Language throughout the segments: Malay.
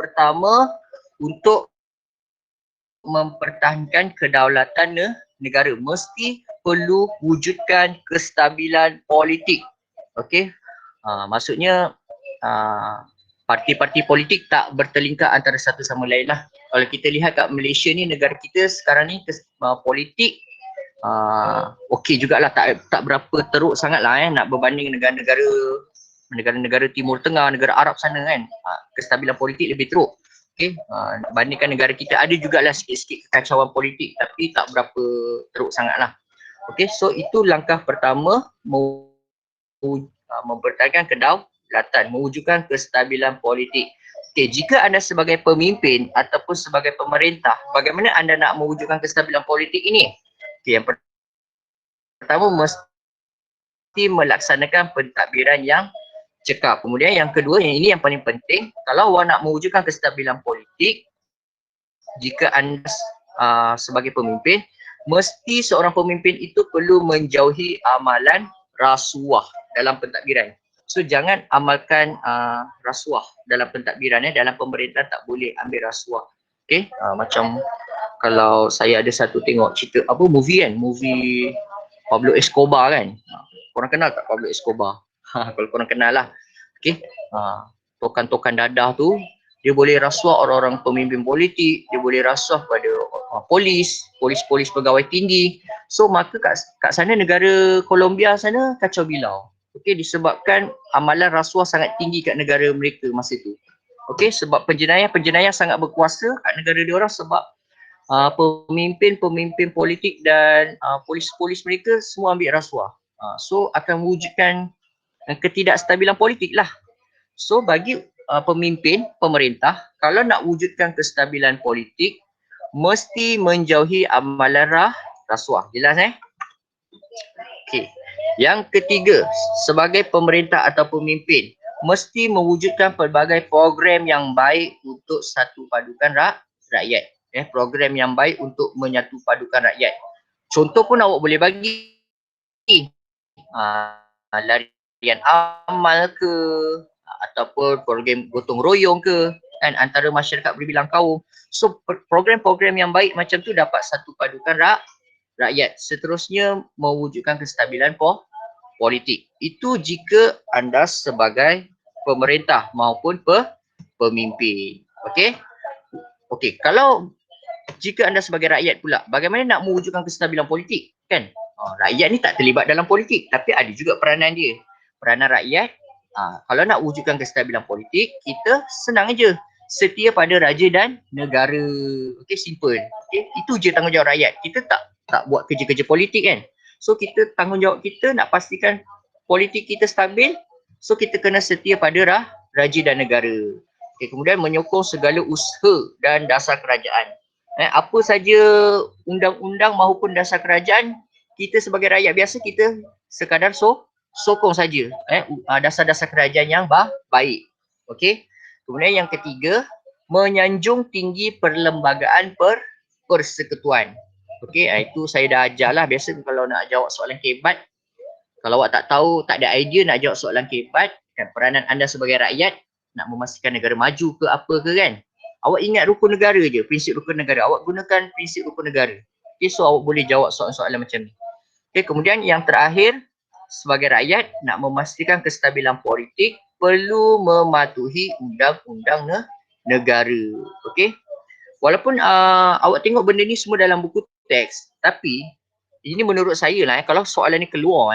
pertama untuk mempertahankan kedaulatan negara mesti perlu wujudkan kestabilan politik. Okey. Maksudnya parti-parti politik tak bertelingkar antara satu sama lain lah. Kalau kita lihat kat Malaysia ni, negara kita sekarang ni politik okey jugalah, tak berapa teruk sangat lah nak berbanding negara-negara Timur Tengah, negara Arab sana kan. Kestabilan politik lebih teruk. Okey, bandingkan negara kita ada jugalah sikit-sikit kekacauan politik tapi tak berapa teruk sangat lah. Okey, so itu langkah pertama mempertahankan kedaulatan, mewujudkan kestabilan politik. Okey, jika anda sebagai pemimpin ataupun sebagai pemerintah, bagaimana anda nak mewujudkan kestabilan politik ini? Okey, yang pertama mesti melaksanakan pentadbiran yang cekap. Kemudian yang kedua, yang ini yang paling penting, kalau awak nak mewujudkan kestabilan politik, jika anda sebagai pemimpin, mesti seorang pemimpin itu perlu menjauhi amalan rasuah dalam pentadbiran. So jangan amalkan rasuah dalam pentadbiran. Dalam pemerintahan tak boleh ambil rasuah. Okay, macam kalau saya ada satu tengok cerita movie Pablo Escobar kan. Korang kenal tak Pablo Escobar? Kalau korang kenal lah. Okay, tokan-tokan dadah tu dia boleh rasuah orang-orang pemimpin politik, dia boleh rasuah pada polis pegawai tinggi. So maka kat sana negara Colombia sana kacau bilau. Okey, disebabkan amalan rasuah sangat tinggi kat negara mereka masa tu. Okey, sebab penjenayah sangat berkuasa kat negara dia orang sebab pemimpin politik dan polis mereka semua ambil rasuah. So akan wujudkan ketidakstabilan politik lah. So bagi pemimpin pemerintah, kalau nak wujudkan kestabilan politik, mesti menjauhi amalan rasuah. Jelas Okey. Yang ketiga, sebagai pemerintah atau pemimpin, mesti mewujudkan pelbagai program yang baik untuk satu padukan rakyat. Program yang baik untuk menyatu padukan rakyat. Contoh pun awak boleh bagi. Larian amal ke, ataupun program gotong royong ke, kan, antara masyarakat berbilang kaum. So program-program yang baik macam tu dapat satu padukan rakyat. Seterusnya mewujudkan kestabilan politik. Itu jika anda sebagai pemerintah maupun pemimpin. Okey? Okey, kalau jika anda sebagai rakyat pula, bagaimana nak mewujudkan kestabilan politik? Kan? Rakyat ni tak terlibat dalam politik tapi ada juga peranan dia. Peranan rakyat, kalau nak wujudkan kestabilan politik, kita senang aja. Setia pada raja dan negara. Okey, simple. Okey, itu je tanggungjawab rakyat. Kita tak buat kerja-kerja politik kan. So kita tanggungjawab kita nak pastikan politik kita stabil. So kita kena setia pada raja dan negara. Okay, kemudian menyokong segala usaha dan dasar kerajaan. Apa saja undang-undang maupun dasar kerajaan, kita sebagai rakyat biasa kita sekadar sokong saja dasar-dasar kerajaan yang baik. Okey. Kemudian yang ketiga, menyanjung tinggi perlembagaan persekutuan. Okey, itu saya dah ajar lah. Biasa kalau nak jawab soalan kebat, kalau awak tak tahu, tak ada idea nak jawab soalan kebat, kan, peranan anda sebagai rakyat nak memastikan negara maju ke apa ke kan, awak ingat rukun negara je, prinsip rukun negara. Awak gunakan prinsip rukun negara. Okay, so awak boleh jawab soalan-soalan macam ni. Okay, kemudian yang terakhir, sebagai rakyat nak memastikan kestabilan politik perlu mematuhi undang-undang negara. Okay, walaupun awak tengok benda ni semua dalam buku teks, tapi ini menurut saya lah, kalau soalan ni keluar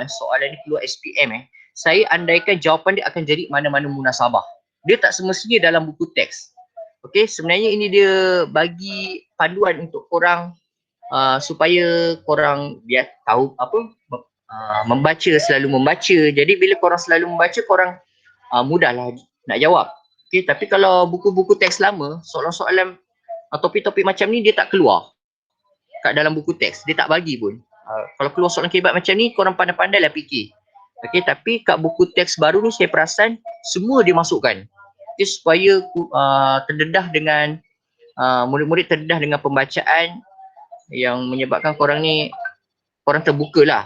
SPM, saya andaikan jawapan dia akan jadi mana-mana munasabah. Dia tak semestinya dalam buku teks. Okey, sebenarnya ini dia bagi panduan untuk korang supaya korang biar tahu membaca, selalu membaca. Jadi bila korang selalu membaca, korang mudahlah nak jawab. Okey, tapi kalau buku-buku teks lama, soalan-soalan topik-topik macam ni dia tak keluar kat dalam buku teks, dia tak bagi pun. Kalau keluar soalan kebat macam ni, korang pandai-pandai lah fikir. Okey, tapi kat buku teks baru ni saya perasan semua dia masukkan. Okay, supaya terdedah dengan murid-murid terdedah dengan pembacaan yang menyebabkan korang ni, korang terbuka lah.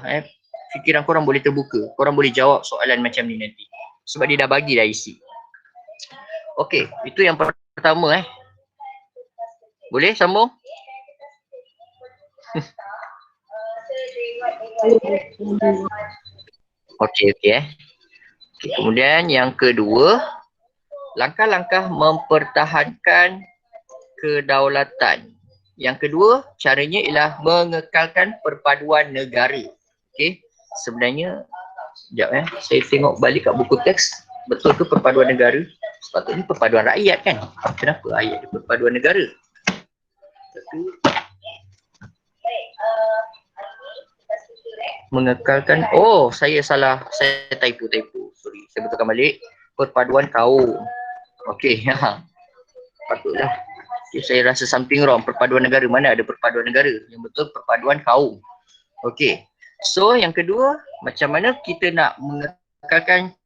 Fikiran korang boleh terbuka. Korang boleh jawab soalan macam ni nanti. Sebab dia dah bagi dah isi. Okey, itu yang pertama. pertama Boleh sambung? Okey. Okay, kemudian yang kedua, langkah-langkah mempertahankan kedaulatan. Yang kedua, caranya ialah mengekalkan perpaduan negara. Okey. Sebenarnya sekejap saya tengok balik kat buku teks. Betul ke perpaduan negara? Sepatutnya perpaduan rakyat kan? Kenapa ayat dia perpaduan negara? Mengekalkan, saya salah, saya typo. Sorry, saya betulkan balik. Perpaduan kaum. Okey, patutlah. Okay, saya rasa something wrong. Perpaduan negara, mana ada perpaduan negara? Yang betul perpaduan kaum. Okey. So yang kedua, macam mana kita nak mengekalkan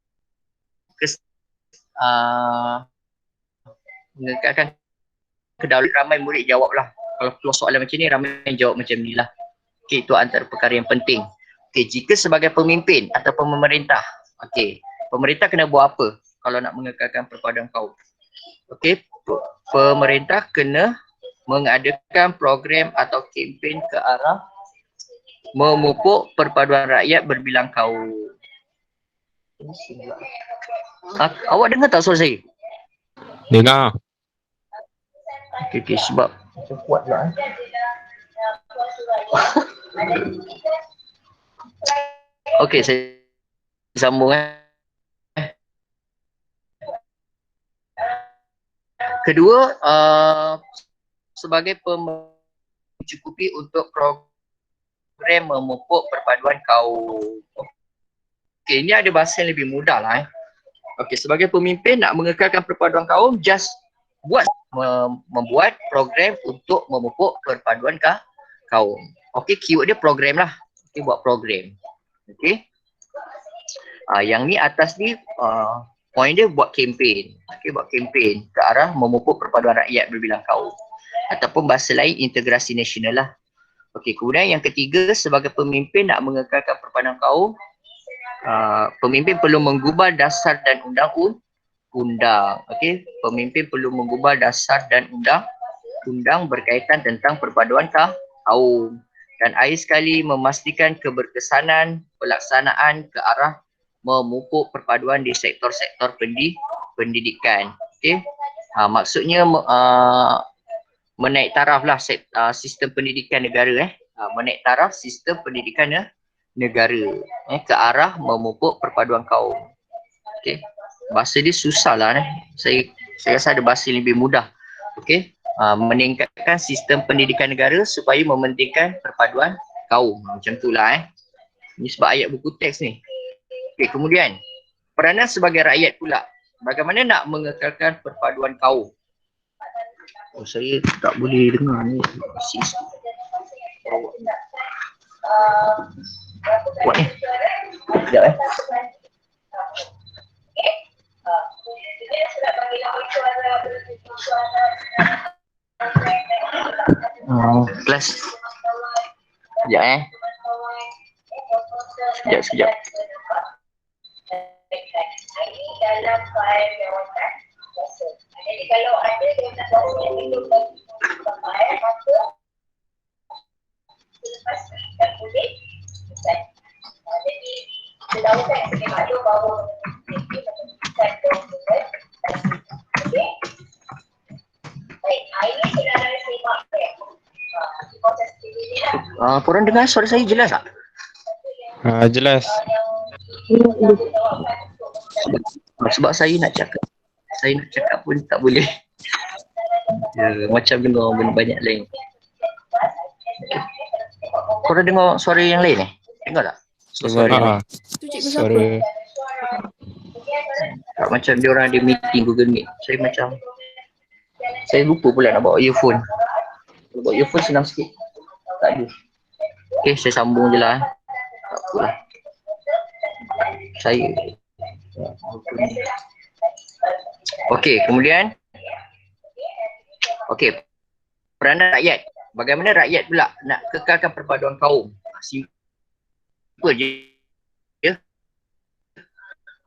mengekalkan kedaulatan. Ramai murid jawablah. Kalau keluar soalan macam ni, ramai jawab macam ni lah. Okey, itu antara perkara yang penting. Okey, jika sebagai pemimpin atau pemerintah, okey, pemerintah kena buat apa kalau nak mengekalkan perpaduan kaum? Okey, pemerintah kena mengadakan program atau kempen ke arah memupuk perpaduan rakyat berbilang kaum. Awak dengar tak suara saya? Dengar. Okey, sebab macam kuat lah. Okey, saya sambung Kedua, sebagai mencukupi untuk program memupuk perpaduan kaum. Okey, ini ada bahasa yang lebih mudah lah. Okey, sebagai pemimpin nak mengekalkan perpaduan kaum, just membuat program untuk memupuk perpaduan kaum. Okey, keyword dia program lah. Okey, buat program. Okey. Yang ni atas ni point dia buat kempen. Okey, buat kempen ke arah memupuk perpaduan rakyat berbilang kaum. Ataupun bahasa lain integrasi nasional lah. Okey, kemudian yang ketiga, sebagai pemimpin nak mengekalkan perpaduan kaum, pemimpin perlu mengubah dasar dan undang-undang. Okey, pemimpin perlu mengubah dasar dan undang-undang berkaitan tentang perpaduan kaum. Dan akhir sekali memastikan keberkesanan pelaksanaan ke arah memupuk perpaduan di sektor-sektor pendidikan. Okey, maksudnya menaik taraf lah sistem pendidikan negara menaik taraf sistem pendidikan negara ke arah memupuk perpaduan kaum. Okey, bahasa dia susah lah saya rasa ada bahasa yang lebih mudah. Okey, meningkatkan sistem pendidikan negara supaya mementingkan perpaduan kaum. Macam itulah Ini sebab ayat buku teks ni. Okey, kemudian peranan sebagai rakyat pula. Bagaimana nak mengekalkan perpaduan kaum? Saya tak boleh dengar ni. Buat ni. Sekejap kelas. Sekejap Sekejap. Dalam file jawatan. Jadi kalau ada yang nak tahu yang itu bagi file, maka selepas kita boleh jadi sedangkan saya maklum bahawa ini menunjukkan dokumen. Okey. Baik, ini saudara simak ya. Proses ini lah. Korang dengar suara saya jelas tak? Jelas. Sebab saya nak cakap pun tak boleh. Macam dengar benda banyak lain. Korang dengar suara yang lain Dengar tak? Dengar. Suara. Macam dia orang ada meeting Google Meet. Saya lupa pula nak bawa earphone. Kalau bawa earphone senang sikit. Tak ada. Okey, saya sambung je lah. Tak apalah. Okey, kemudian peranan rakyat. Bagaimana rakyat pula nak kekalkan perpaduan kaum? Simple je.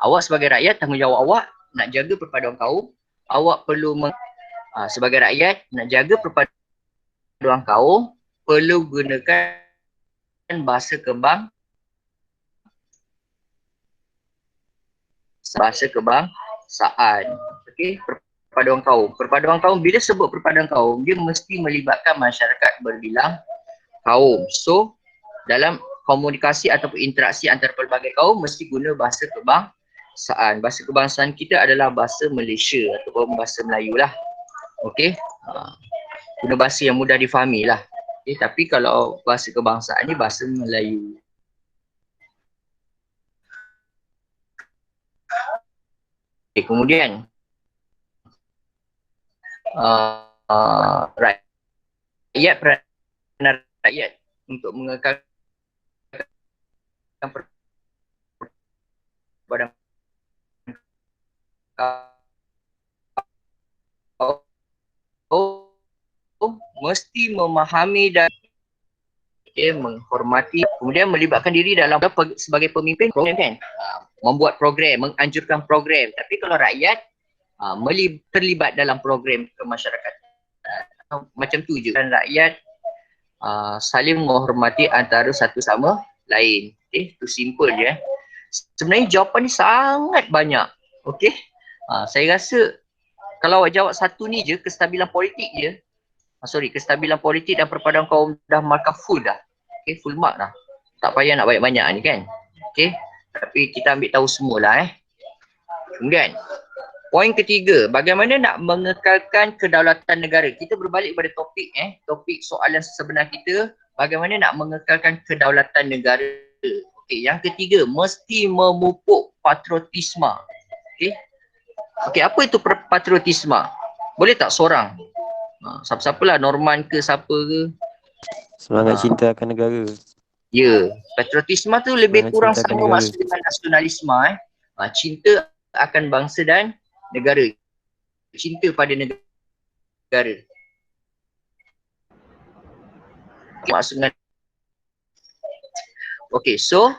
Awak sebagai rakyat, tanggungjawab awak nak jaga perpaduan kaum. Awak perlu Sebagai rakyat nak jaga perpaduan kaum perlu gunakan bahasa kebangsaan. Okey, perpaduan kaum. Perpaduan kaum, bila sebut perpaduan kaum, dia mesti melibatkan masyarakat berbilang kaum. So, dalam komunikasi ataupun interaksi antara pelbagai kaum mesti guna bahasa kebangsaan. Bahasa kebangsaan kita adalah bahasa Malaysia ataupun bahasa Melayu lah. Okey. Guna bahasa yang mudah difahami lah. Okay, tapi kalau bahasa kebangsaan ni bahasa Melayu. Okay, kemudian rakyat peranan rakyat untuk mengekalkan perpaduan kaum mesti memahami dan menghormati, kemudian melibatkan diri dalam sebagai pemimpin program kan, membuat program, menganjurkan program. Tapi kalau rakyat terlibat dalam program kemasyarakatan, macam tu je kan, rakyat saling menghormati antara satu sama lain. Tu simple je. Sebenarnya jawapan ni sangat banyak. Okey, saya rasa kalau awak jawab satu ni je, kestabilan politik je, kestabilan politik dan perpaduan kaum dah markah full dah. Okay, full mark dah. Tak payah nak banyak-banyak ni kan. Okay, tapi kita ambil tahu semualah Kemudian, poin ketiga, bagaimana nak mengekalkan kedaulatan negara. Kita berbalik pada topik topik soalan sebenar kita, bagaimana nak mengekalkan kedaulatan negara. Okay, yang ketiga, mesti memupuk patriotisme. Okay. Okay, apa itu patriotisme? Boleh tak seorang? Siapa-siapalah, Norman ke siapa ke? Semangat cinta akan negara. Ya, patriotisme tu lebih Semangat kurang cinta akan sama negara. maksud dengan nasionalisme. Cinta akan bangsa dan negara. Cinta pada negara. Maksudnya. Okay, so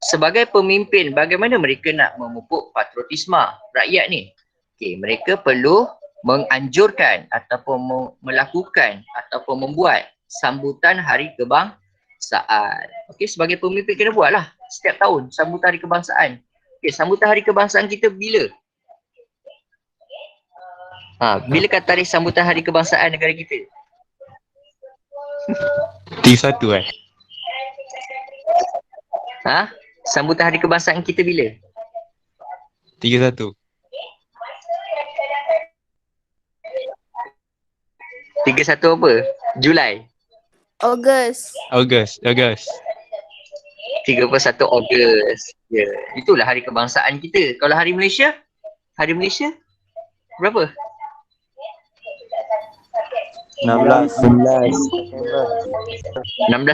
sebagai pemimpin, bagaimana mereka nak memupuk patriotisme rakyat ni? Okay, mereka perlu menganjurkan ataupun melakukan ataupun membuat sambutan Hari Kebangsaan. Okey, sebagai pemimpin kena buatlah setiap tahun sambutan Hari Kebangsaan. Okey, sambutan Hari Kebangsaan kita bila? Bila kat tarikh sambutan Hari Kebangsaan negara kita? 31 Sambutan Hari Kebangsaan kita bila? 31 31 apa? Julai? Ogos. 31 Ogos. Ya, itulah hari kebangsaan kita. Kalau hari Malaysia? Hari Malaysia? Berapa? 16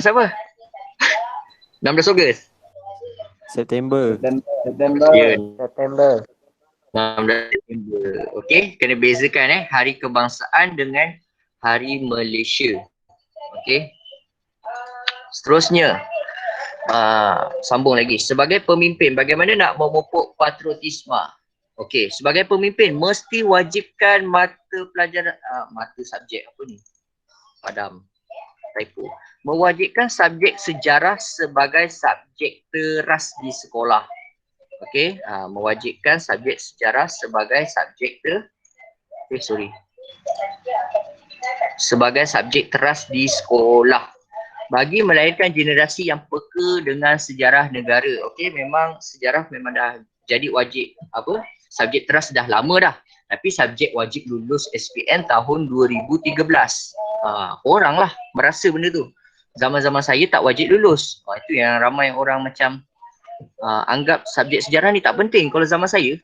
apa? 16 Ogos? September. Ya, September. 16 September. Okey, kena bezakan hari kebangsaan dengan hari Malaysia. Okey. Seterusnya, sambung lagi. Sebagai pemimpin, bagaimana nak memupuk patriotisme? Okey, sebagai pemimpin mesti wajibkan mata pelajaran, mata subjek apa ni? Padam. Typo. Mewajibkan subjek sejarah sebagai subjek teras di sekolah. Okey, mewajibkan subjek sejarah sebagai subjek sebagai subjek teras di sekolah bagi melahirkan generasi yang peka dengan sejarah negara. Okey, memang sejarah memang dah jadi wajib subjek teras dah lama dah, tapi subjek wajib lulus SPM tahun 2013. Orang lah merasa benda tu. Zaman-zaman saya tak wajib lulus. Itu yang ramai orang macam anggap subjek sejarah ni tak penting. Kalau zaman saya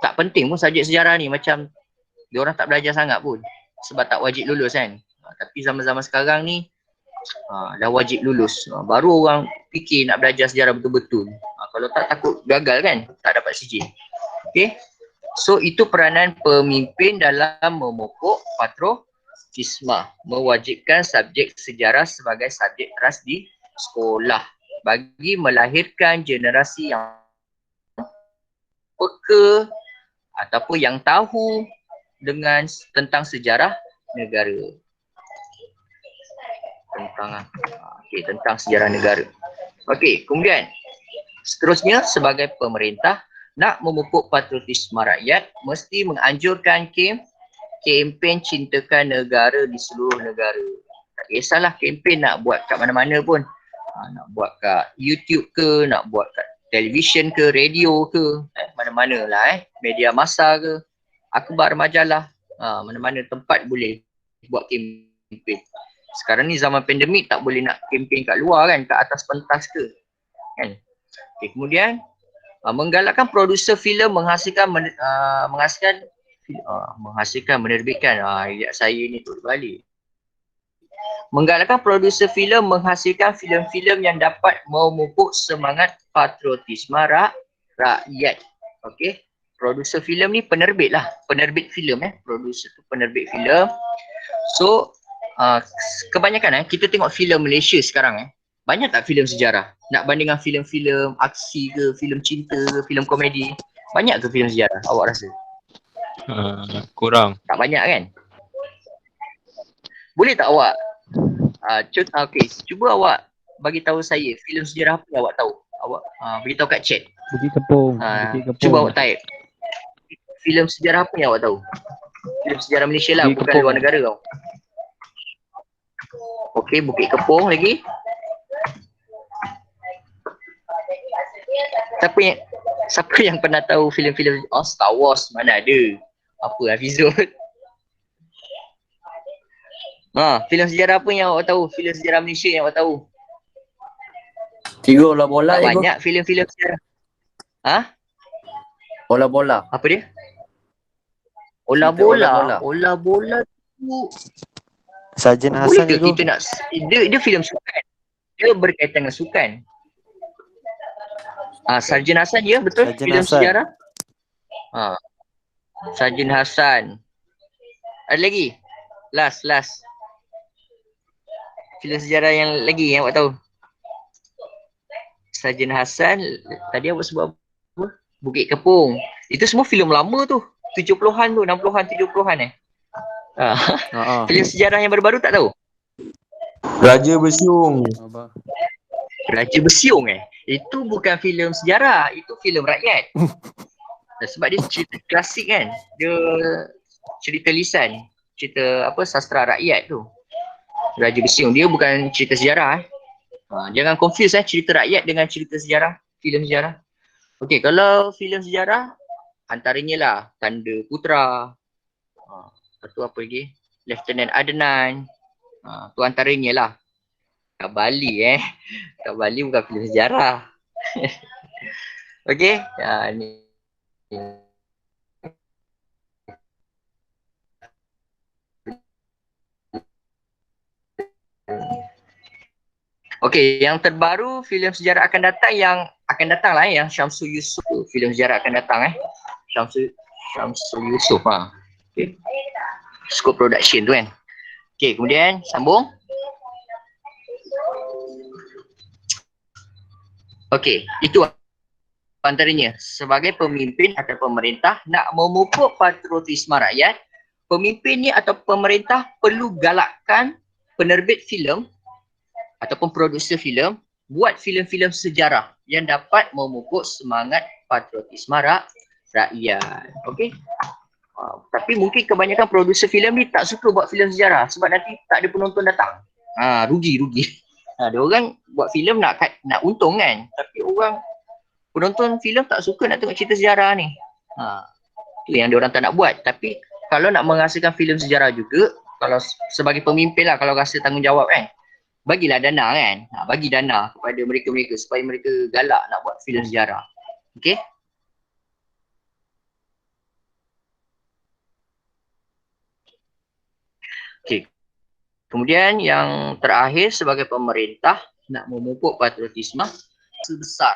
tak penting pun subjek sejarah ni, macam diorang tak belajar sangat pun sebab tak wajib lulus kan. Tapi zaman-zaman sekarang ni dah wajib lulus. Baru orang fikir nak belajar sejarah betul-betul. Kalau tak, takut gagal kan, tak dapat CJ. Okay, so itu peranan pemimpin dalam memupuk patriotisme, mewajibkan subjek sejarah sebagai subjek teras di sekolah bagi melahirkan generasi yang peka ataupun yang tahu dengan tentang sejarah negara. Tentang sejarah negara. Okey, kemudian seterusnya sebagai pemerintah nak memupuk patriotisme rakyat mesti menganjurkan kempen cintakan negara di seluruh negara. Tak kisahlah kempen nak buat kat mana-mana pun. Nak buat kat YouTube ke, nak buat kat televisyen ke, radio ke, mana-mana lah media massa ke, akhbar majalah, mana-mana tempat boleh buat kempen. Sekarang ni zaman pandemik tak boleh nak kempen kat luar kan, kat atas pentas ke. Kan? Okay, kemudian menggalakkan produser filem menghasilkan menerbitkan ayat saya ni tu balik. Menggalakkan produser filem menghasilkan filem-filem yang dapat memupuk semangat patriotisme rakyat. Okey. Produser filem ni penerbit lah, penerbit filem produser tu penerbit filem. So kebanyakan kita tengok filem Malaysia sekarang banyak tak filem sejarah? Nak bandingkan filem-filem aksi ke, filem cinta ke, filem komedi, banyak ke filem sejarah awak rasa? Kurang. Tak banyak kan? Boleh tak awak cuba awak bagi tahu saya filem sejarah apa yang awak tahu? Awak beritahu kat chat. Bukit Kepong. Bukit Kepong. Cuba awak type. Filem sejarah apa yang awak tahu? Filem sejarah Malaysia lah, Bukit bukan Kepong. luar negara tau. Okey, Bukit Kepong lagi. Siapa yang pernah tahu filem-filem Star Wars? Mana ada. Apa Hafizul? Filem sejarah apa yang awak tahu? Filem sejarah Malaysia yang awak tahu? 3 bola-bola je. Banyak filem-filem sejarah. Bola-bola. Apa dia? Ola-bola. Ola-bola tu Sarjan boleh Hassan ke tu. kita nak dia filem sukan. Dia berkaitan dengan sukan. Sarjan Hassan ya, betul? Sarjan Filem Hassan. sejarah. Sarjan Hassan. Ada lagi? Last. Filem sejarah yang lagi yang awak tahu? Sarjan Hassan, tadi awak sebut apa? Bukit Kepong. Itu semua filem lama tu. 70-an tu, 60-an, 70-an Filem sejarah yang baru-baru tak tahu? Raja Bersiung. Abang. Raja Bersiung Itu bukan filem sejarah, itu filem rakyat. Sebab dia cerita klasik kan. Dia cerita lisan, cerita sastra rakyat tu. Raja Bersiung dia bukan cerita sejarah jangan confuse cerita rakyat dengan cerita sejarah, filem sejarah. Okey, kalau filem sejarah antaranya lah Tanda Putra. Tu apa lagi? Lieutenant Adnan. Tu antaranya lah. Kat Bali Kat Bali bukan filem sejarah. Okey, ni. Okey, yang terbaru filem sejarah akan datang yang Syamsul Yusof, filem sejarah akan datang Syamsul Yusof Okey. Scope production tu kan. Okey, kemudian sambung. Okey, itu antaranya sebagai pemimpin atau pemerintah nak memupuk patriotisme rakyat, pemimpin ni atau pemerintah perlu galakkan penerbit filem ataupun produser filem buat filem-filem sejarah yang dapat memupuk semangat patriotisme rakyat. Okey. Tapi mungkin kebanyakan produser filem ni tak suka buat filem sejarah sebab nanti tak ada penonton datang. Rugi. Ada orang buat filem nak untung kan, tapi orang penonton filem tak suka nak tengok cerita sejarah ni. Itu yang diorang tak nak buat. Tapi kalau nak menghasilkan filem sejarah juga, kalau sebagai pemimpin lah, kalau rasa tanggungjawab kan, bagilah dana kan. Bagi dana kepada mereka-mereka supaya mereka galak nak buat filem sejarah. Okey. Okey. Kemudian yang terakhir sebagai pemerintah nak memupuk patriotisme sebesar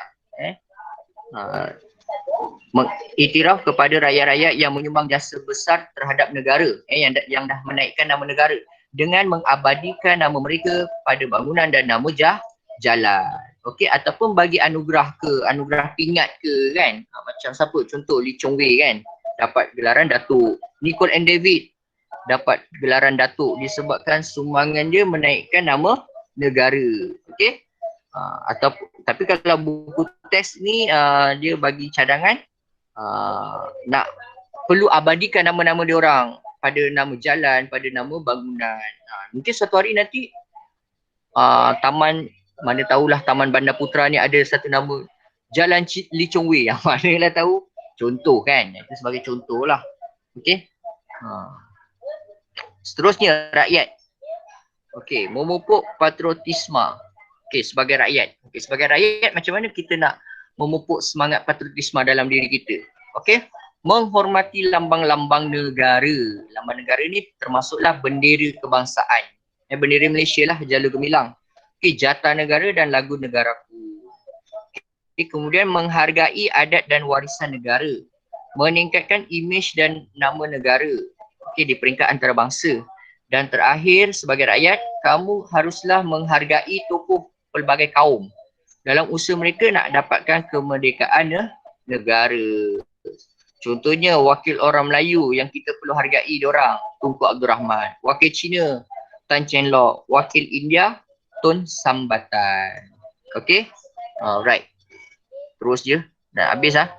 mengiktiraf kepada rakyat-rakyat yang menyumbang jasa besar terhadap negara yang dah menaikkan nama negara dengan mengabadikan nama mereka pada bangunan dan nama jalan. Okey, ataupun bagi anugerah pingat ke kan. Macam siapa? Contoh Lee Chong Wei kan. dapat gelaran Datuk. Nicole and David dapat gelaran Datuk disebabkan sumbangan dia menaikkan nama negara. Okey. Atau tapi kalau buku teks ni dia bagi cadangan nak perlu abadikan nama-nama dia orang pada nama jalan, pada nama bangunan. Mungkin suatu hari nanti taman, mana tahulah Taman Bandar Putra ni ada satu nama Jalan Lee Chong Wei. Yang manalah tahu. Contoh kan. Itu sebagai contoh lah. Okey. Seterusnya rakyat. Okey, memupuk patriotisme. Okey, sebagai rakyat. Okey, sebagai rakyat macam mana kita nak memupuk semangat patriotisme dalam diri kita? Okey. Menghormati lambang-lambang negara. Lambang negara ni termasuklah bendera kebangsaan. Bendera Malaysia lah, Jala Gemilang. Okey, Jata Negara dan Lagu Negaraku. Okay, kemudian menghargai adat dan warisan negara. Meningkatkan imej dan nama negara. Okey, di peringkat antarabangsa. Dan terakhir, sebagai rakyat, kamu haruslah menghargai tokoh pelbagai kaum dalam usaha mereka nak dapatkan kemerdekaan negara. Contohnya wakil orang Melayu yang kita perlu hargai diorang, Tunku Abdul Rahman. Wakil Cina, Tan Cheng Lock. Wakil India, Tun Sambatan. Okey? Alright. Terus je. Dah habis lah.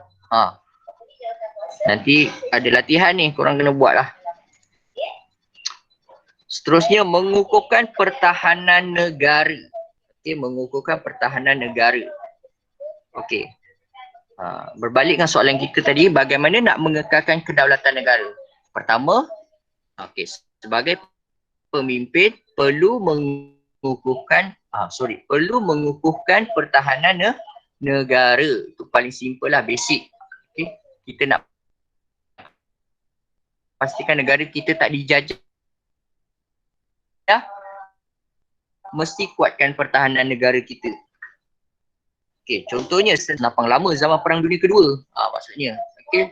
Nanti ada latihan ni, korang kena buat lah. Seterusnya, mengukuhkan pertahanan negara. Okey, mengukuhkan pertahanan negara. Okey. Berbalik dengan soalan kita tadi, bagaimana nak mengekalkan kedaulatan negara? Pertama, okey, sebagai pemimpin perlu mengukuhkan pertahanan negara. Itu paling simple lah, basic. Okay. Kita nak pastikan negara kita tak dijajah. Mesti kuatkan pertahanan negara kita. Okay, contohnya senapang lama zaman Perang Dunia Kedua. Maksudnya, okay.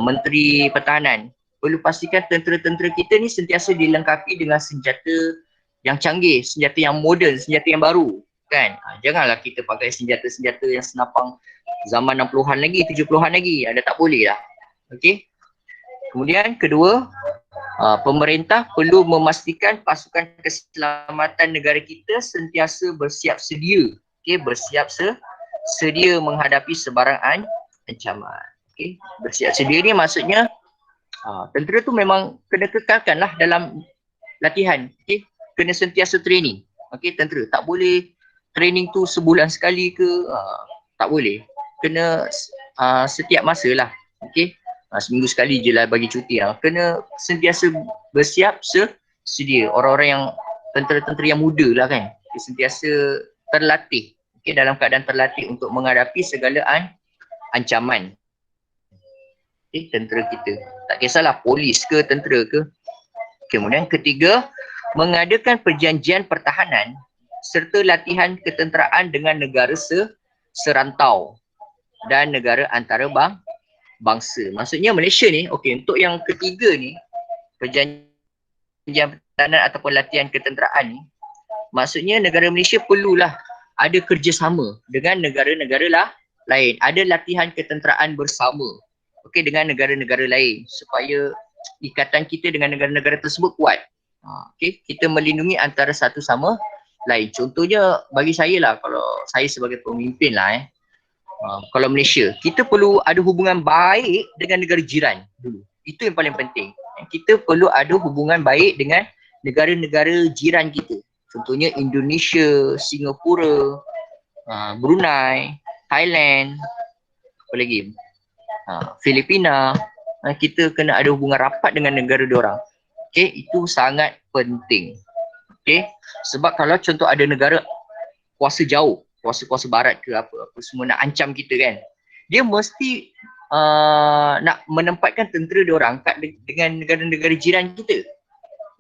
Menteri Pertahanan perlu pastikan tentera-tentera kita ni sentiasa dilengkapi dengan senjata yang canggih, senjata yang moden, senjata yang baru. Kan? Janganlah kita pakai senjata-senjata yang senapang zaman 60-an lagi, 70-an lagi. Tak boleh lah. Okey. Kemudian kedua, pemerintah perlu memastikan pasukan keselamatan negara kita sentiasa bersiap sedia. Okey, bersiap sedia menghadapi sebarang ancaman. Okey, bersiap sedia ni maksudnya tentera tu memang kena kekalkan lah dalam latihan. Okey, kena sentiasa training. Okey, tentera tak boleh training tu sebulan sekali ke, tak boleh. Kena setiap masa lah. Okey, seminggu sekali je lah bagi cuti. Kena sentiasa bersiap sedia. Orang-orang yang tentera-tentera yang muda lah kan, sentiasa terlatih. Okey, dalam keadaan terlatih untuk menghadapi segala ancaman. Okey, tentera kita. Tak kisahlah polis ke tentera ke. Kemudian ketiga, mengadakan perjanjian pertahanan serta latihan ketenteraan dengan negara serantau dan negara antarabangsa. Maksudnya Malaysia ni, okey, untuk yang ketiga ni, perjanjian pertahanan ataupun latihan ketenteraan ni, maksudnya negara Malaysia perlulah ada kerjasama dengan negara-negara lain. Ada latihan ketenteraan bersama, okey, dengan negara-negara lain supaya ikatan kita dengan negara-negara tersebut kuat. Okey, kita melindungi antara satu sama lain. Contohnya bagi saya lah, kalau saya sebagai pemimpin lah kalau Malaysia, kita perlu ada hubungan baik dengan negara jiran dulu. Itu yang paling penting. Kita perlu ada hubungan baik dengan negara-negara jiran kita. Contohnya Indonesia, Singapura, Brunei, Thailand, apa lagi? Filipina. Kita kena ada hubungan rapat dengan negara diorang. Okey, itu sangat penting. Okey, sebab kalau contoh ada negara kuasa jauh, kuasa-kuasa barat ke apa semua nak ancam kita kan, dia mesti nak menempatkan tentera diorang dengan negara-negara jiran kita.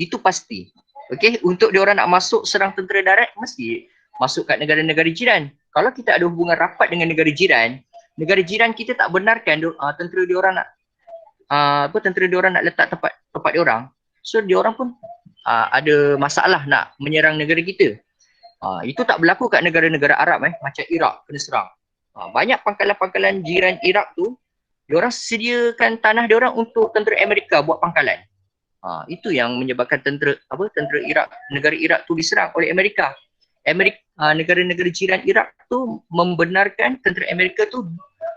Itu pasti. Okey, untuk diorang nak masuk serang tentera darat, mesti masuk kat negara-negara jiran. Kalau kita ada hubungan rapat dengan negara jiran kita tak benarkan tentera diorang nak tentera diorang nak letak tempat diorang. So diorang pun ada masalah nak menyerang negara kita. Itu tak berlaku kat negara-negara Arab macam Iraq kena serang. Banyak pangkalan-pangkalan jiran Iraq tu Diorang sediakan tanah diorang untuk tentera Amerika buat pangkalan. Itu yang menyebabkan tentera Iraq, negara Iraq tu diserang oleh Amerika. Negara-negara jiran Iraq tu membenarkan tentera Amerika tu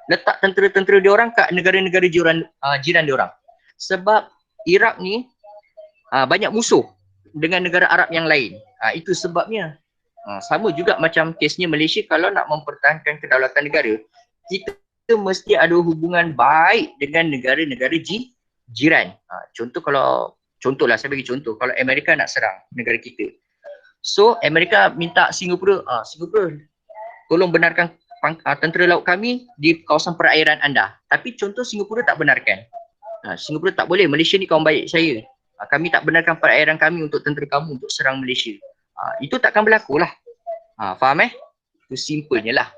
letak tentera-tentera diorang kat negara-negara jiran diorang. Sebab Iraq ni banyak musuh dengan negara Arab yang lain. Itu sebabnya. Sama juga macam kesnya Malaysia, kalau nak mempertahankan kedaulatan negara, kita mesti ada hubungan baik dengan negara-negara jiran. Contohlah saya bagi contoh, kalau Amerika nak serang negara kita. So Amerika minta Singapura tolong benarkan tentera laut kami di kawasan perairan anda. Tapi contoh Singapura tak benarkan. Singapura tak boleh, Malaysia ni kawan baik saya. Kami tak benarkan perairan kami untuk tentera kamu untuk serang Malaysia. Itu takkan berlaku lah. Faham Itu simpelnya lah.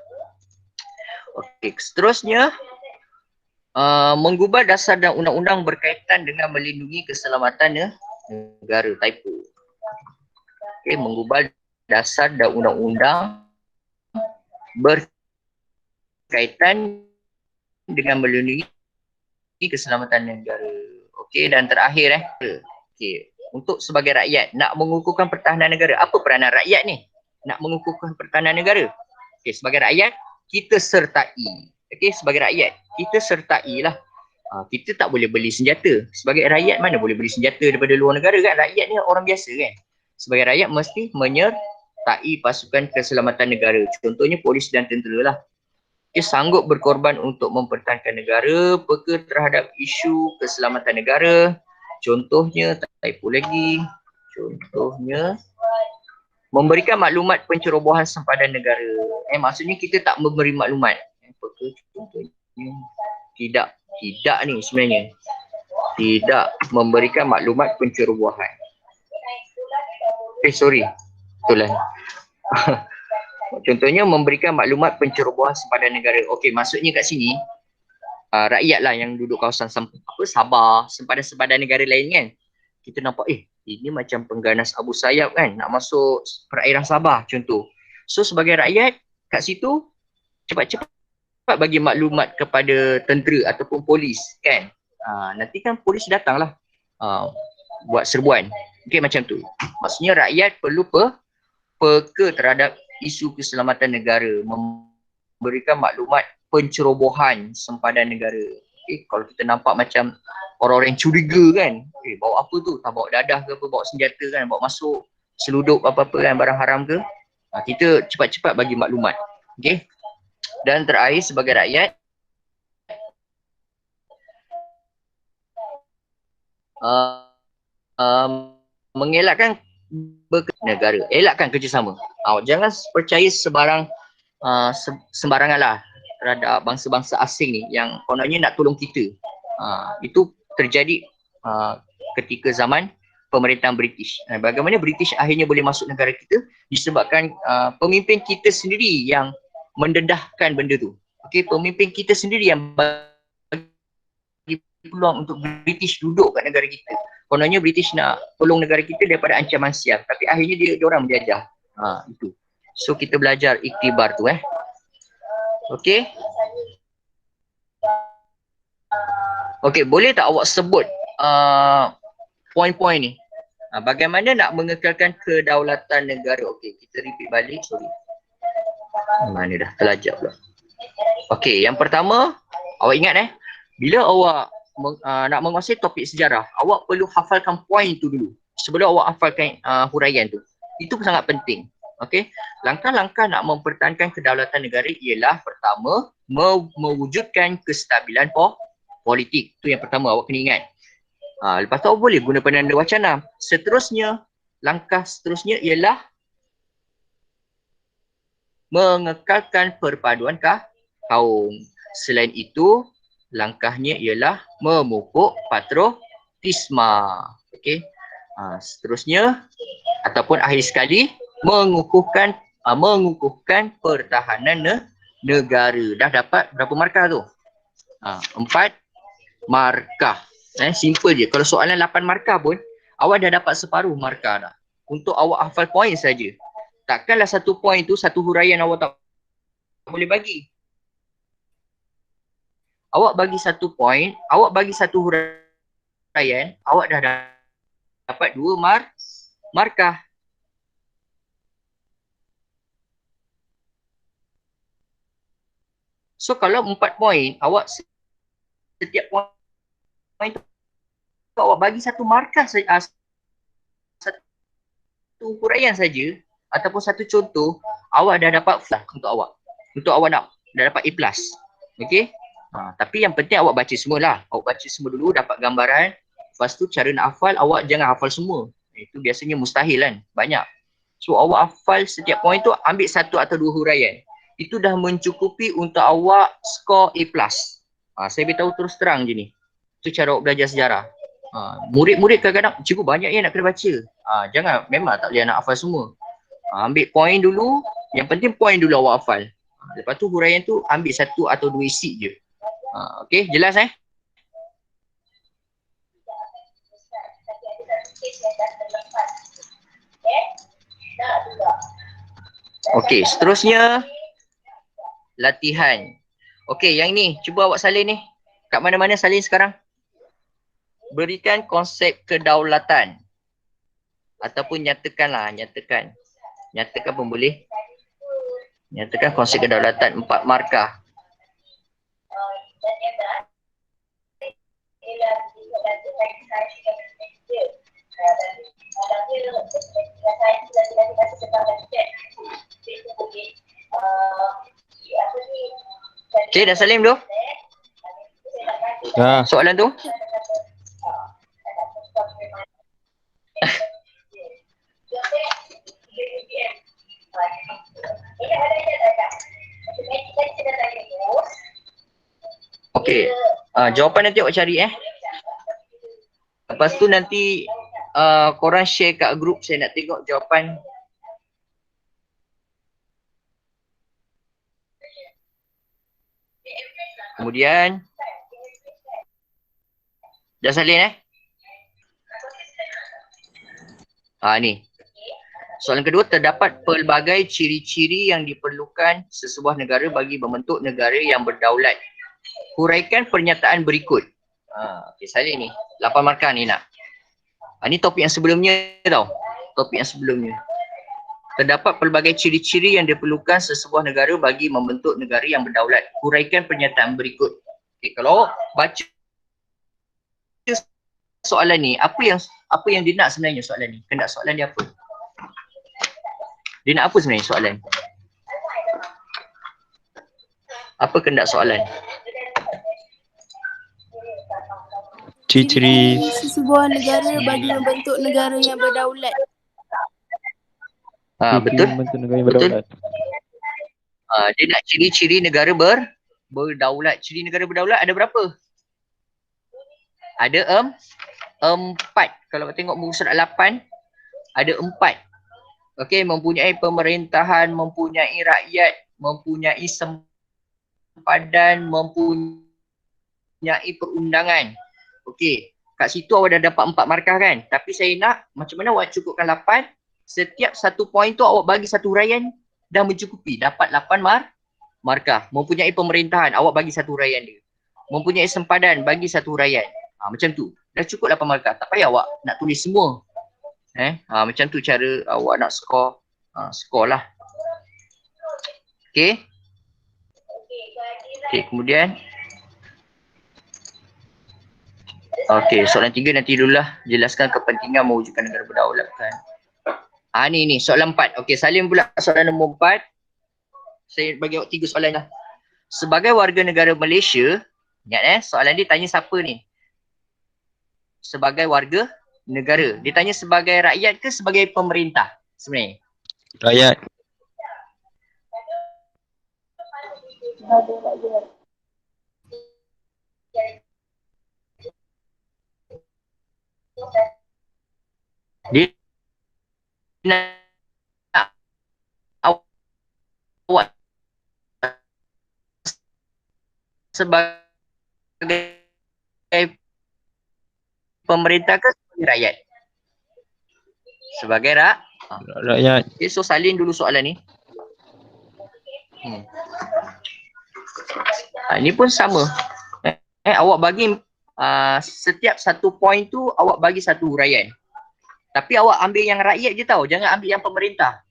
Okey, seterusnya menggubah dasar dan undang-undang berkaitan dengan melindungi keselamatan negara. Typo. Okey, mengubah dasar dan undang-undang berkaitan dengan melindungi keselamatan negara. Okey, dan terakhir okey, untuk sebagai rakyat nak mengukuhkan pertahanan negara, apa peranan rakyat ni nak mengukuhkan pertahanan negara? Okey, sebagai rakyat kita sertai. Okey, sebagai rakyat kita sertailah. Kita tak boleh beli senjata. Sebagai rakyat mana boleh beli senjata daripada luar negara kan? Rakyat ni orang biasa kan. Sebagai rakyat mesti menyertai pasukan keselamatan negara. Contohnya polis dan tentera lah. Dia sanggup berkorban untuk mempertahankan negara, peka terhadap isu keselamatan negara. Contohnya, typo lagi. Contohnya, memberikan maklumat pencerobohan sempadan negara. Maksudnya kita tak memberi maklumat. Peka contohnya. Tidak ni sebenarnya. Tidak memberikan maklumat pencerobohan. Sorry. Betul lah. Contohnya memberikan maklumat pencerobohan sempadan negara. Okey, maksudnya kat sini rakyat lah yang duduk kawasan Sabah, sempadan-sempadan negara lain kan. Kita nampak ini macam pengganas Abu Sayyaf kan, nak masuk perairan Sabah contoh. So sebagai rakyat kat situ cepat-cepat bagi maklumat kepada tentera ataupun polis kan. Nanti kan polis datanglah buat serbuan. Okey, macam tu. Maksudnya rakyat perlu peka terhadap isu keselamatan negara, memberikan maklumat pencerobohan sempadan negara. Kalau kita nampak macam orang-orang yang curiga kan, bawa apa tu, tak bawa dadah ke apa, bawa senjata kan, bawa masuk seludup apa-apa kan, barang haram ke, kita cepat-cepat bagi maklumat. Okey. Dan terakhir sebagai rakyat, mengelakkan negara, elakkan kerjasama. Jangan percaya sembarangan lah terhadap bangsa-bangsa asing ni yang kononnya nak tolong kita. Itu terjadi ketika zaman pemerintahan British. Bagaimana British akhirnya boleh masuk negara kita? Disebabkan pemimpin kita sendiri yang mendedahkan benda tu. Okey, pemimpin kita sendiri yang bagi peluang untuk British duduk kat negara kita. Kononnya British nak tolong negara kita daripada ancaman siap, tapi akhirnya dia orang menjajah. Itu. So kita belajar iktibar tu Okey. Okey, boleh tak awak sebut poin-poin ni? Bagaimana nak mengekalkan kedaulatan negara? Okey, kita repeat balik. Sorry. Mana dah terlajak pula. Okey, yang pertama, awak ingat bila awak nak menguasai topik sejarah, awak perlu hafalkan poin tu dulu sebelum awak hafalkan huraian tu. Itu sangat penting. Okey, langkah-langkah nak mempertahankan kedaulatan negara ialah pertama, mewujudkan kestabilan politik. Itu yang pertama awak kena ingat. Lepas tu awak boleh guna penanda wacana. Seterusnya, langkah seterusnya ialah mengekalkan perpaduan kaum. Selain itu, langkahnya ialah memupuk patriotisme. Okey. Seterusnya ataupun akhir sekali mengukuhkan pertahanan negara. Dah dapat berapa markah tu? 4 markah. Simple je. Kalau soalan 8 markah pun awak dah dapat separuh markah dah. Untuk awak hafal poin saja. Takkanlah satu poin tu, satu huraian awak tak boleh bagi. awak bagi 1 point, awak bagi 1 huraian, awak dah dapat 2 markah. So kalau 4 point, awak setiap point tu awak bagi 1 markah saja, 1 huraian saja ataupun 1 contoh, awak dah dapat flah untuk awak. Untuk awak dah dapat A+. Okey? Tapi yang penting awak baca semualah. Awak baca semua dulu, dapat gambaran. Lepas tu cara nak hafal, awak jangan hafal semua. Itu biasanya mustahil kan, banyak. So awak hafal setiap point tu, ambil 1 atau 2 huraian. Itu dah mencukupi untuk awak skor A+. Saya beritahu terus terang je ni. Itu cara awak belajar sejarah. Murid-murid kadang-kadang, cikgu banyak yang nak kena baca. Jangan, memang tak boleh nak hafal semua. Ambil point dulu, yang penting point dulu awak hafal. Lepas tu huraian tu ambil 1 atau 2 isi je. Okey, jelas Okey, seterusnya latihan. Okey, yang ni cuba awak salin ni. Kat mana-mana salin sekarang. Berikan konsep kedaulatan. Ataupun nyatakanlah, nyatakan. Nyatakan pun boleh. Nyatakan konsep kedaulatan 4 markah. Okey, dah salin belum? Dah. Soalan tu? Okey, jawapan nanti awak cari Lepas tu nanti korang share kat grup, saya nak tengok jawapan. Kemudian dah salin ni. Soalan kedua, terdapat pelbagai ciri-ciri yang diperlukan sesebuah negara bagi membentuk negara yang berdaulat. Huraikan pernyataan berikut. Okey, salin ni. 8 markah ni nak. Ni topik yang sebelumnya tau. Topik yang sebelumnya. Terdapat pelbagai ciri-ciri yang diperlukan sesebuah negara bagi membentuk negara yang berdaulat. Huraikan pernyataan berikut. Okay, kalau baca soalan ni, apa yang dia nak sebenarnya soalan ni? Kendak soalan dia apa? Dia nak apa sebenarnya soalan? Apa kendak soalan? Ciri-ciri sebuah negara bagi membentuk negara yang berdaulat. Betul. Membentuk negara yang Betul. berdaulat. Dia nak ciri-ciri negara berdaulat. Ciri negara berdaulat ada berapa? Ada 4. Kalau tengok muka surat 8, ada 4. Okey, mempunyai pemerintahan, mempunyai rakyat, mempunyai sempadan, mempunyai perundangan. Okey, kat situ awak dah dapat 4 markah kan? Tapi saya nak macam mana awak cukupkan 8. Setiap 1 point tu awak bagi 1 huraian dah mencukupi. Dapat 8 markah. Mempunyai pemerintahan, awak bagi 1 huraian dia. Mempunyai sempadan, bagi 1 huraian. Macam tu. Dah cukup 8 markah. Tak payah awak nak tulis semua. Macam tu cara awak nak skor. Skor lah. Okey. Okey, kemudian. Okey, soalan 3 nanti dululah. Jelaskan kepentingan mewujudkan negara berdaulat kan. Ni soalan 4. Okey, salin pula soalan nombor 4. Saya bagi awak 3 soalan lah. Sebagai warga negara Malaysia, ingat soalan dia tanya siapa ni? Sebagai warga negara. Dia tanya sebagai rakyat ke sebagai pemerintah sebenarnya? rakyat. Dia nak awak sebagai pemerintah ke sebagai rakyat? Sebagai Rakyat. Okay, so salin dulu soalan ni. Ini pun sama. Awak bagi setiap satu poin tu awak bagi satu huraian. Tapi awak ambil yang rakyat je tau, jangan ambil yang pemerintah.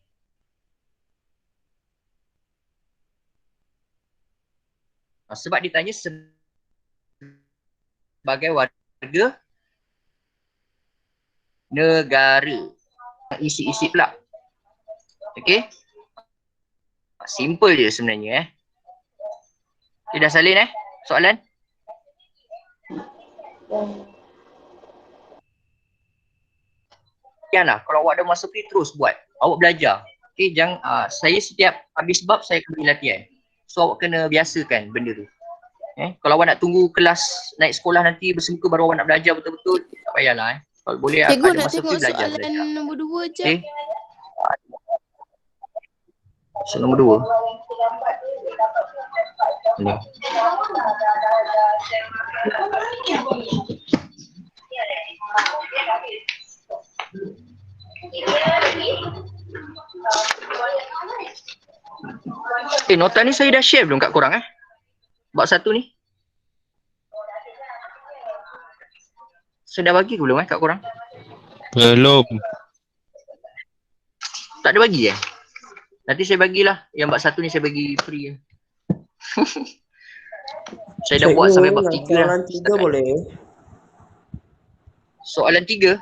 Sebab ditanya sebagai warga negara. Isi-isi pula. Okey? Simple je sebenarnya Dah salin soalan? Janganlah, kalau awak ada masa free terus buat. Awak belajar. Okey, jangan saya setiap habis bab saya akan bagi latihan. So awak kena biasakan benda tu. Kalau awak nak tunggu kelas naik sekolah nanti bersemuka baru awak nak belajar betul-betul, tak payahlah. Kalau boleh Cikgu ada nak masa tengok free belajar. soalan nombor 2 je. Okey. Soalan nombor 2. Ni. Nota ni saya dah share belum kat korang Bab 1 ni? Saya dah bagi ke belum kat korang? Belum. Tak ada bagi Nanti saya bagilah. Yang bab 1 ni saya bagi free Saya dah buat sampai bab 3 Soalan 3 boleh? Soalan 3?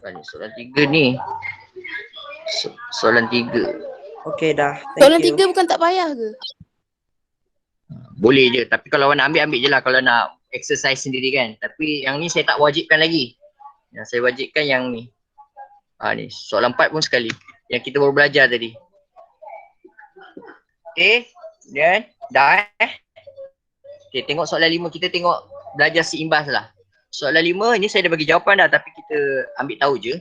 Soalan 3 ni. Soalan 3. Okey dah. Soalan 3 bukan tak payah ke? Boleh je. Tapi kalau awak nak ambil je lah. Kalau nak exercise sendiri kan. Tapi yang ni saya tak wajibkan lagi. Yang saya wajibkan yang ni. Ni soalan 4 pun sekali. Yang kita baru belajar tadi. Okey. Dan dah Okey, tengok soalan 5. Kita tengok belajar seimbas lah. Soalan 5 ni saya dah bagi jawapan dah. Tapi kita ambil tahu je.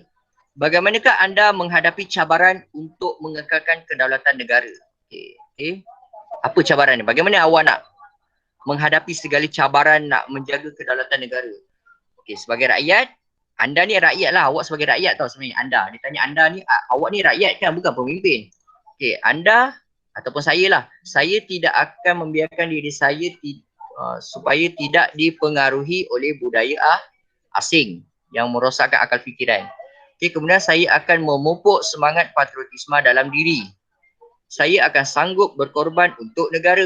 Bagaimanakah anda menghadapi cabaran untuk mengekalkan kedaulatan negara? Okey. Apa cabaran ni? Bagaimana awak nak menghadapi segala cabaran nak menjaga kedaulatan negara? Okey, sebagai rakyat, anda ni rakyat lah. Awak sebagai rakyat tau sebenarnya. Anda. Dia tanya anda ni, awak ni rakyat kan, bukan pemimpin. Okey, anda ataupun saya lah. Saya tidak akan membiarkan diri saya supaya tidak dipengaruhi oleh budaya asing yang merosakkan akal fikiran. Okay, kemudian saya akan memupuk semangat patriotisme dalam diri. Saya akan sanggup berkorban untuk negara.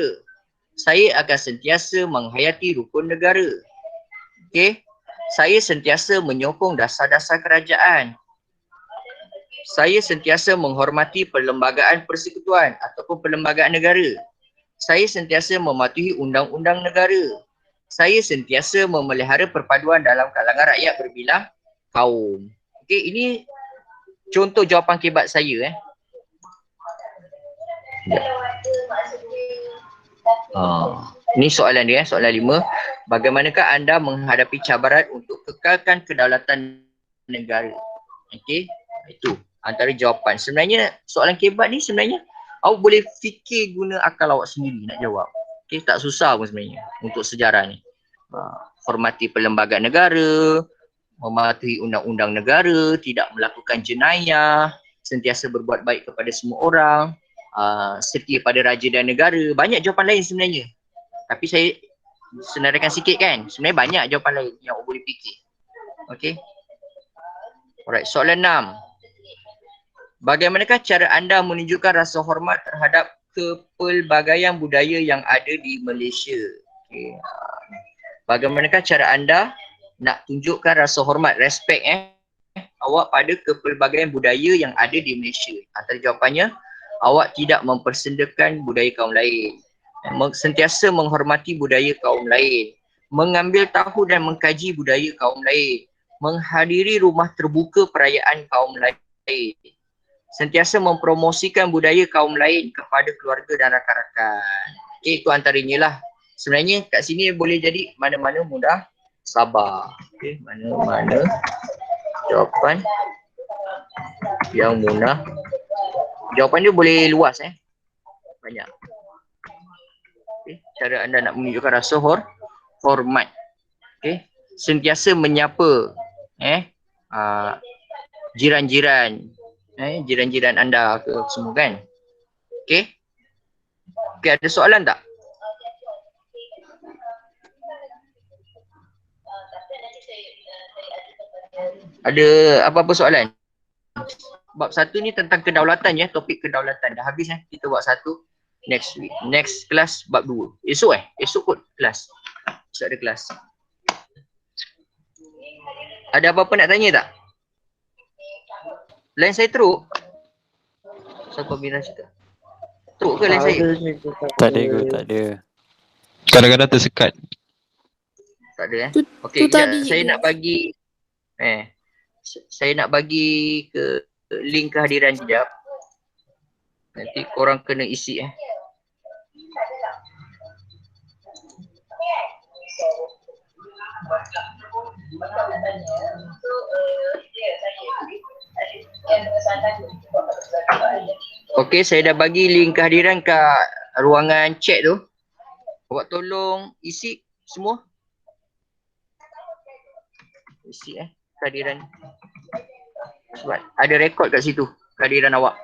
Saya akan sentiasa menghayati rukun negara. Okay, saya sentiasa menyokong dasar-dasar kerajaan. Saya sentiasa menghormati perlembagaan persekutuan ataupun perlembagaan negara. Saya sentiasa mematuhi undang-undang negara. Saya sentiasa memelihara perpaduan dalam kalangan rakyat berbilang kaum. Okey, ini contoh jawapan kebat saya Ini soalan dia soalan 5. Bagaimanakah anda menghadapi cabaran untuk kekalkan kedaulatan negara? Okey, itu antara jawapan. Sebenarnya soalan kebat ni sebenarnya awak boleh fikir guna akal awak sendiri nak jawab. Okey, tak susah pun sebenarnya untuk sejarah ni. Hormati perlembagaan negara, mematuhi undang-undang negara, tidak melakukan jenayah, sentiasa berbuat baik kepada semua orang, setia pada raja dan negara. Banyak jawapan lain sebenarnya. Tapi saya senaraikan sikit kan. Sebenarnya banyak jawapan lain yang awak boleh fikir. Okey. Alright, soalan 6. Bagaimanakah cara anda menunjukkan rasa hormat terhadap kepelbagaian budaya yang ada di Malaysia? Okay. Bagaimana cara anda nak tunjukkan rasa hormat, respect awak pada kepelbagaian budaya yang ada di Malaysia? Antara jawapannya, awak tidak mempersendakan budaya kaum lain, sentiasa menghormati budaya kaum lain, mengambil tahu dan mengkaji budaya kaum lain, menghadiri rumah terbuka perayaan kaum lain, sentiasa mempromosikan budaya kaum lain kepada keluarga dan rakan-rakan. Okay, itu antaranya lah. Sebenarnya kat sini boleh jadi mana-mana mudah sabar. Okay, mana-mana jawapan yang mudah. Jawapan dia boleh luas banyak. Okay, cara anda nak menunjukkan rasa hormat. Okay, sentiasa menyapa jiran-jiran jiran-jiran anda ke semua kan. Okay, ada soalan tak? Ada apa-apa soalan? Bab 1 ni tentang kedaulatan ya, topik kedaulatan. Dah habis kita buat 1 next week. Next kelas bab 2. Esok esok kot kelas. Esok ada kelas. Ada apa-apa nak tanya tak? Line saya teruk? Siapa bilang cerita? Teruk ke line saya? Tak ada ke? Tak ada. Kadang-kadang tersekat. Tak ada Tu- Okey, tu tadi saya je. nak bagi saya nak bagi ke link kehadiran sekejap. Nanti korang kena isi Okey, saya dah bagi link kehadiran kat ruangan chat tu. Awak tolong isi semua. Isi kehadiran. Sebab ada rekod kat situ kehadiran awak.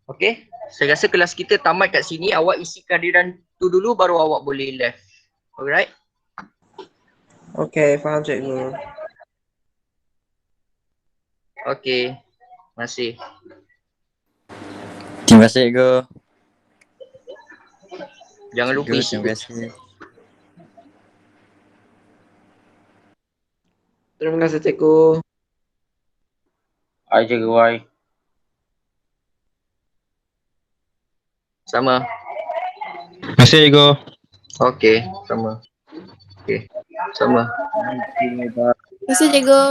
Okey, saya rasa kelas kita tamat kat sini. Awak isi kehadiran tu dulu baru awak boleh left. Alright? Okey, faham cikgu. Okey. Terima kasih. Terima kasih cikgu. Jangan lupa Cikgu, isi. terima kasih. Terima kasih cikgu. Hai cikgu, hai. Sama. Terima kasih cikgu. Okey, sama. Okey. Sama. Terima kasih cikgu.